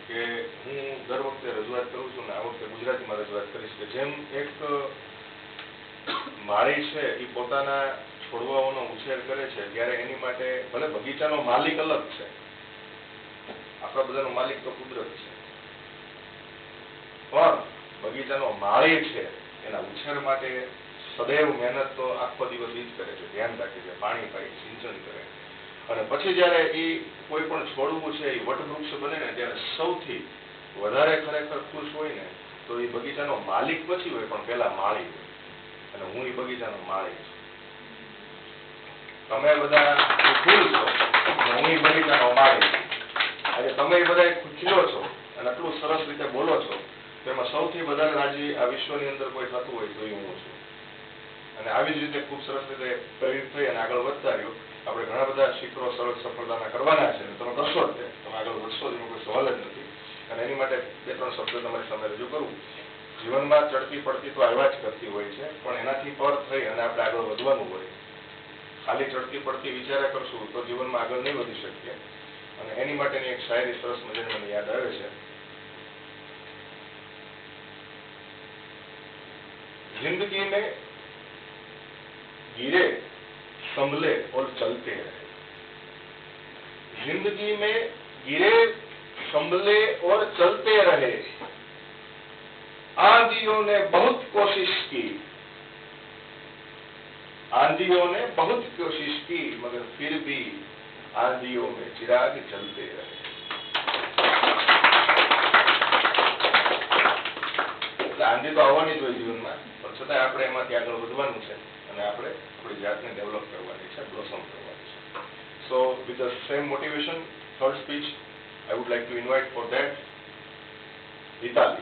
કે હું દર વખતે રજૂઆત કરું છું ને આ વખતે ગુજરાતીમાં રજૂઆત કરીશ કે જેમ એક માળી છે એ પોતાના છોડવાઓનો ઉછેર કરે છે ત્યારે એની માટે ભલે બગીચાનો માલિક અલગ છે, આપણા બધાનો માલિક તો કુદરત છે, પણ બગીચાનો માળી છે એના ઉછેર માટે સદૈવ મહેનત તો આખો દિવસ ઈ જ કરે છે, ધ્યાન રાખે છે, પાણી પાય, સિંચન કરે. અને પછી જયારે એ કોઈ પણ છોડવું છે એ વટવૃક્ષ બને ને ત્યારે સૌથી વધારે ખરેખર ખુશ હોય ને તો એ બગીચાનો માલિક પછી હોય પણ પેલા માળી હોય. અને હું એ બગીચાનો માળી છું. તમે બધા ફૂલ છો અને હું એ બગીચાનો માળી છું. આજે તમે બધા ખુશીઓ છો અને આટલું સરસ રીતે બોલો છો તેમાં સૌથી વધારે રાજી આ વિશ્વની અંદર કોઈ થતું હોય તો એ હું છું. અને આવી જ રીતે ખૂબ સરસ રીતે પ્રેરિત થઈ અને આગળ વધતા રહ્યો. આપણે ઘણા બધા શિખરો સફળતાના કરવાના છે, તમે કરશો જ તે, તમે આગળ વધશો જ, એનો કોઈ સવાલ જ નથી. અને એની માટે બે ત્રણ શબ્દો તમારી સામે રજૂ કરું. જીવનમાં ચડતી પડતી તો આવ્યા જ કરતી હોય છે, પણ એનાથી પર થઈ અને આપણે આગળ વધવાનું હોય. ખાલી ચડતી પડતી વિચાર્યા કરશું તો જીવનમાં આગળ નહીં વધી શકીએ. અને એની માટેની એક શાયરી સરસ મજાની મને યાદ આવે છે. जिंदगी में गिरे संभले और चलते रहे, जिंदगी में गिरे संभले और चलते रहे, आंधियों ने बहुत कोशिश की, आंधियों ने बहुत कोशिश की मगर फिर भी आंधियों में चिराग जलते रहे. આંધી તો આવવાની જ હોય જીવનમાં, પણ છતાં આપણે એમાંથી આગળ વધવાનું છે અને આપણે આપણી જાતને ડેવલપ કરવાની છે, બ્લોસમ કરવાની છે. So with the same motivation, third speech I would like to invite for that Vitali.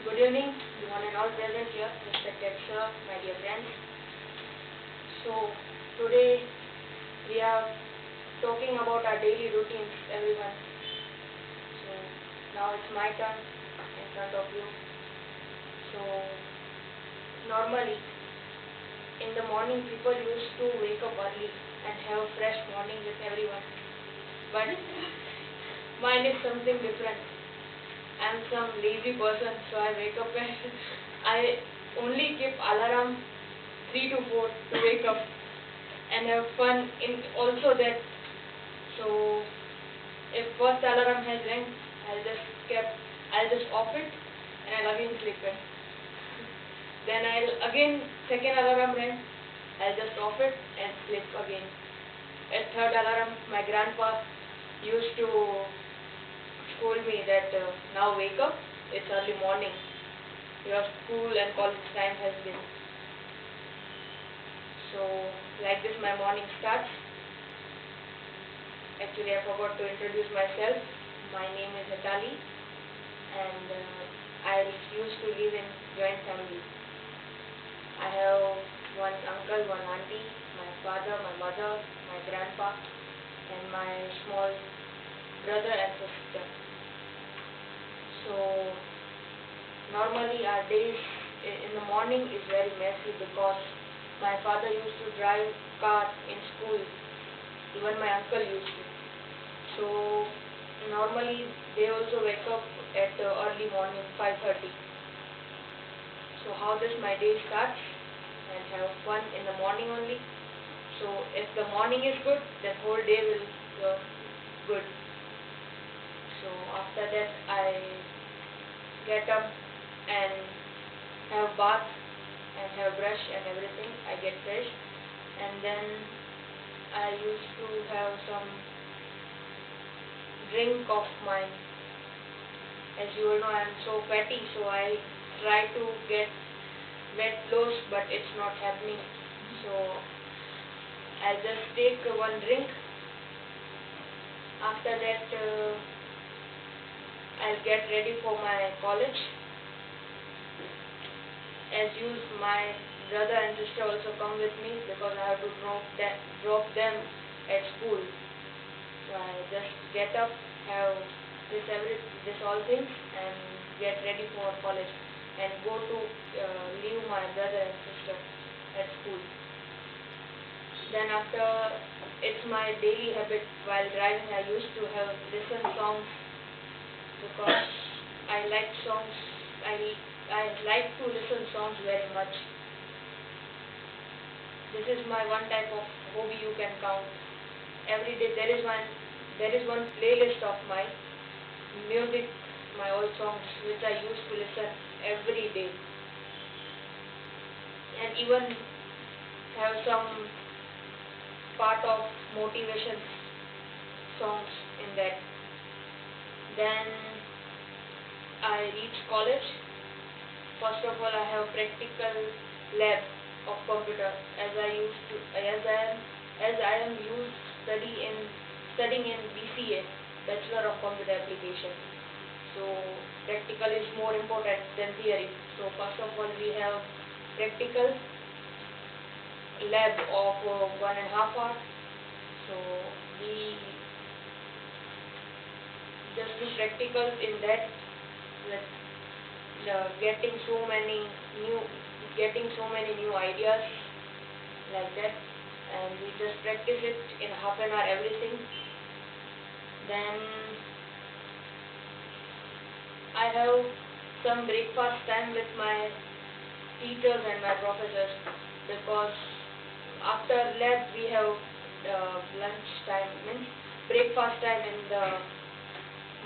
Good evening, one and all present here, respected sir, my dear friends. So, today we are talking about our daily routines, everyone. So, now it's my turn in front of you. So, normally, in the morning people used to wake up early and have a fresh morning with everyone. But mine is something different. I'm some lazy person, so I wake up and I only keep alarm 3 to 4 to wake up and have fun in also that. So if first alarm has rang, I'll just off it and I'll again sleep in. Then I'll again second alarm rang, I'll just off it and sleep again. At third alarm, my grandpa used to told me that now wake up, it's early morning, your school and college time has been. So like this my morning starts. Actually I forgot to introduce myself. My name is Vitali and I used to live in joint family. I have one uncle, one auntie, my father, my mother, my grandpa and my small brother and sister. So normally our days in the morning is very messy because my father used to drive car in school, even my uncle used to. So normally they also wake up at early morning 5:30. So how does my day start? And have fun in the morning only. So if the morning is good, then whole day will go good. So after that I get up and have bath and have brush and everything. I get fresh and then I used to have some drink of mine. As you all know, I am so fatty, so I try to get weight loss, but it's not happening. So I just take one drink. After that I'll get ready for my college. As usual, my brother and sister also come with me because I have to drop them at school. So I just get up, have this all things, and get ready for college, and go to leave my brother and sister at school. Then after, it's my daily habit while driving. I used to have listen songs because I like songs. I like to listen songs very much. This is my one type of hobby you can count. Every day there is one playlist of my music, my old songs which I used to listen every day, and even have some part of motivation songs in that. Then I reach college. First of all, I have practical lab of computer as I am used studying in BCA, Bachelor of Computer Application. So practical is more important than theory. So first of all, we have practical lab of 1.5 hours. So we just do practical in that, with getting so many new ideas like that, and we just practice it in half an hour everything. Then I have some breakfast time with my teachers and my professors, because after lab we have lunch time, means breakfast time in the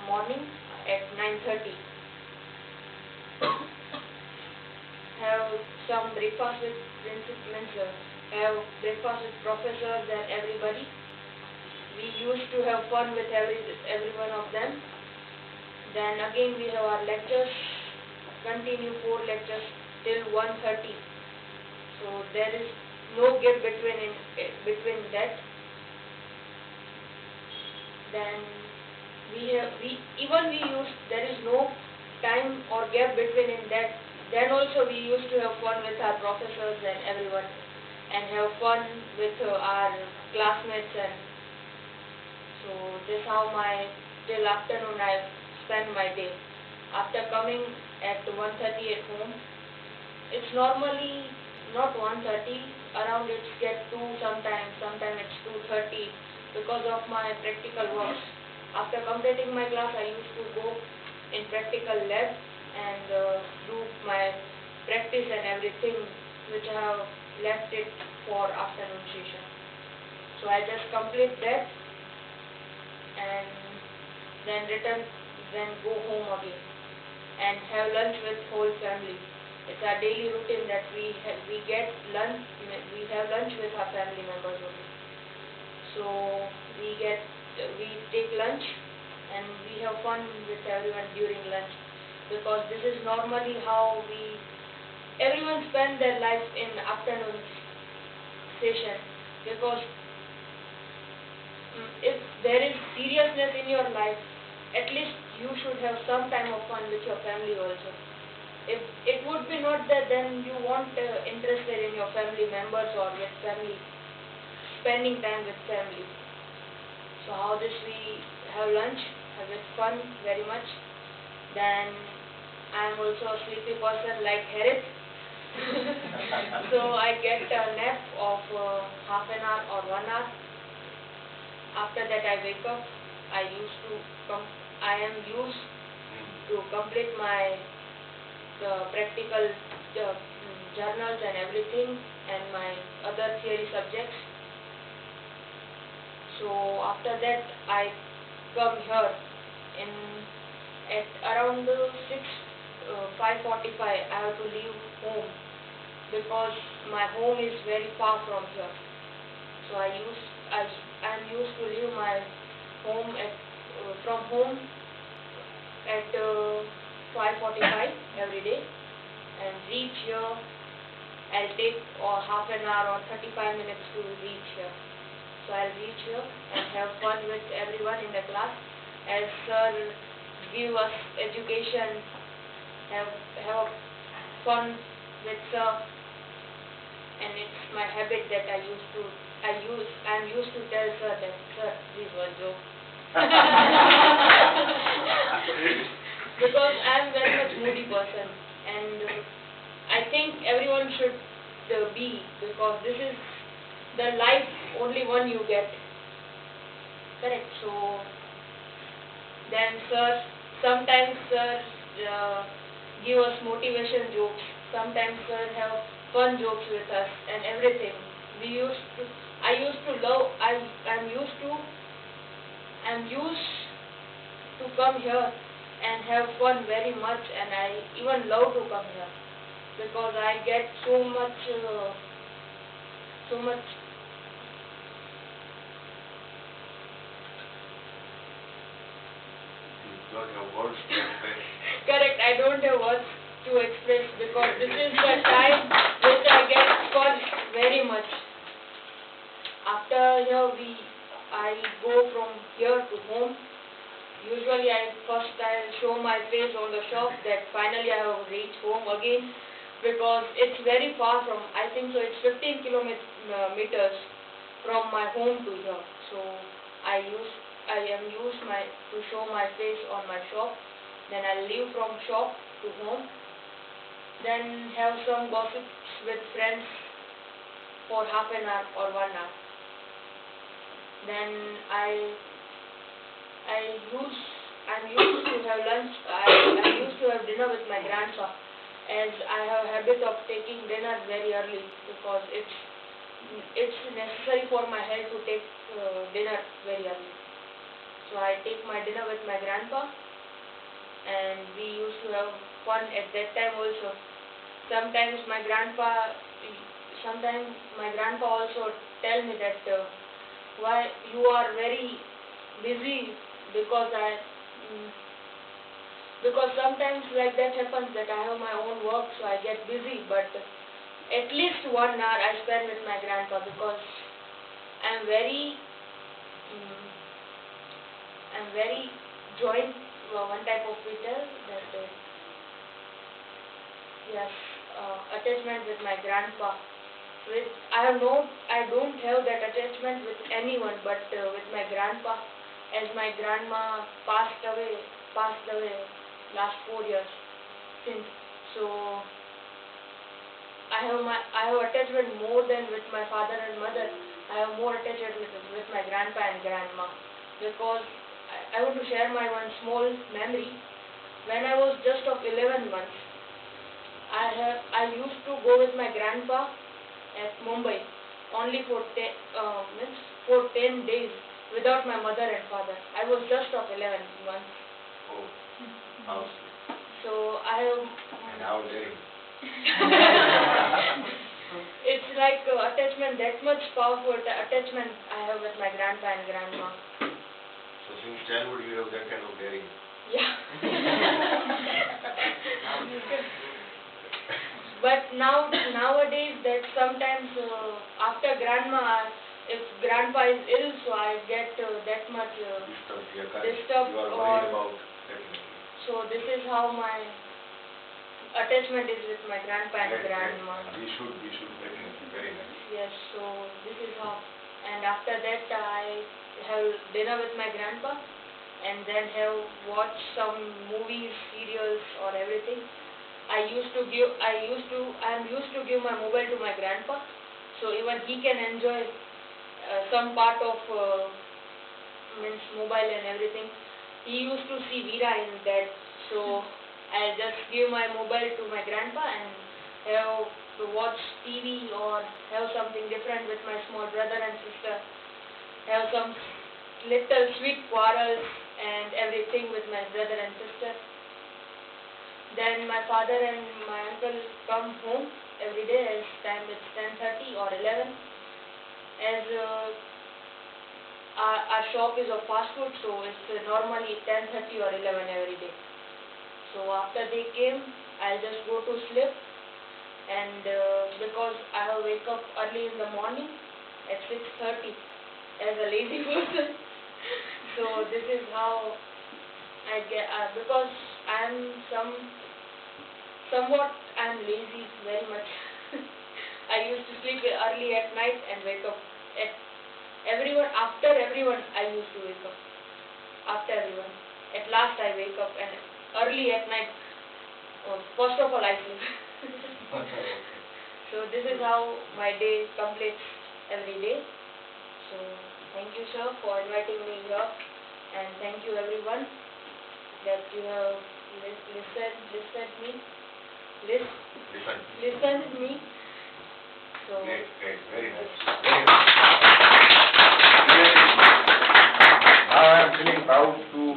morning at 9:30. Have some breakfast with have breakfast with professors and everybody. We used to have fun with every one of them. Then again we have our lectures, continue 4 lectures till 1:30. So there is no gap between that. Then there is no time or gap between in that. Then also we used to have fun with our professors and everyone, and have fun with our classmates, and so this how my till afternoon I spend my day. After coming at 1:30 at home, it's normally not 1:30, around it's get 2 sometime it's 2:30 because of my practical works. After completing my class, I used to go in practical lab and do my practice and everything which I have left it for afternoon session. So I just complete that and then go home again and have lunch with whole family. It's our daily routine that we have lunch with our family members only. So we take lunch and we have fun with everyone during lunch, because this is normally how everyone spend their life in afternoon session, because if there is seriousness in your life, at least you should have some time of fun with your family also. If it would be not there, then you won't interested in your family members or with family, spending time with family. So how this we have lunch, have it fun very much. Then I am also a sleepy person like Harith. So I get a nap of half an hour or 1 hour. After that I wake up. I am used to complete my practical journals and everything, and my other theory subjects. So after that I come here at around 5:45. I have to leave home because my home is very far from here. So I am used to leave my home from home at 5:45 every day and reach here. I'll take half an hour or 35 minutes to reach here. So I'll reach here and have fun with everyone in the class, as sir give us education, have fun with sir, and it's my habit that I'm used to tell sir that sir, these were a joke. Because I am very much moody person, and I think everyone should be, because this is the life only one you get. Correct. So then sometimes sir give us motivation jokes. Sometimes sir have fun jokes with us and everything. I used to love. I'm used to come here and have fun very much, and I even love to come here because I get so much. You don't have words to explain. Correct, I don't have words to express because this is the time which I get fun very much. After here I go from here to home. Usually I'll show my face on the shop that finally I have reached home again, because it's very far from, I think so it's 15 kilometers from my home to here. So I am used to show my face on my shop. Then I'll leave from shop to home. Then have some gossips with friends for half an hour or 1 hour. Then I'm used to have lunch. I used to have dinner with my grandpa, as I have a habit of taking dinner very early because it's necessary for my health to take dinner very early. So I take my dinner with my grandpa, and we used to have fun at that time also. Sometimes my grandpa also tell me that why you are very busy, because because sometimes like that happens that I have my own work, so I get busy, but at least 1 hour I spend with my grandpa, because I'm very joint, one type of people that yes, attachment with my grandpa. I don't have that attachment with anyone, but with my grandpa, as my grandma passed away last 4 years since. So I have attachment more than with my father and mother. I have more attachment with my grandpa and grandma, because I want to share my one small memory. When I was just of 11 months, I used to go with my grandpa at Mumbai only for 10 days without my mother and father. I was just of 11 months. Oh, how sweet. So I have. And how daring. It's like attachment, that much powerful attachment I have with my grandpa and grandma. So since childhood you have that kind of daring. Yeah. But nowadays that sometimes after grandma, if grandpa is ill, so I get that much disturbed, You are worried about that. so this is how my attachment is with my grandpa and grandma. We should definitely, very nice. Yes, so this is how. And after that I have dinner with my grandpa, and then have watched some movies, serials or everything. I'm used to give my mobile to my grandpa, so even he can enjoy some part of mobile and everything. He used to see Veera in that, so I just give my mobile to my grandpa and have to watch TV or have something different with my small brother and sister. Have some little sweet quarrels and everything with my brother and sister. Then my father and my uncle come home every day, as time it's 10:30 or 11. As our shop is of fast food, so it's normally 10:30 or 11 every day. So after they came, I'll just go to sleep, and because I have wake up early in the morning at 6:30 as a lazy person. So this is how I get, because I'm lazy very much. I used to sleep early at night and wake up at after everyone, I used to wake up. After everyone. At last I wake up and early at night, first of all I sleep. So this is how my day completes every day. So thank you, sir, for inviting me here, and thank you everyone that you have listened me. So Great, very nice. Very nice. Now I am feeling proud to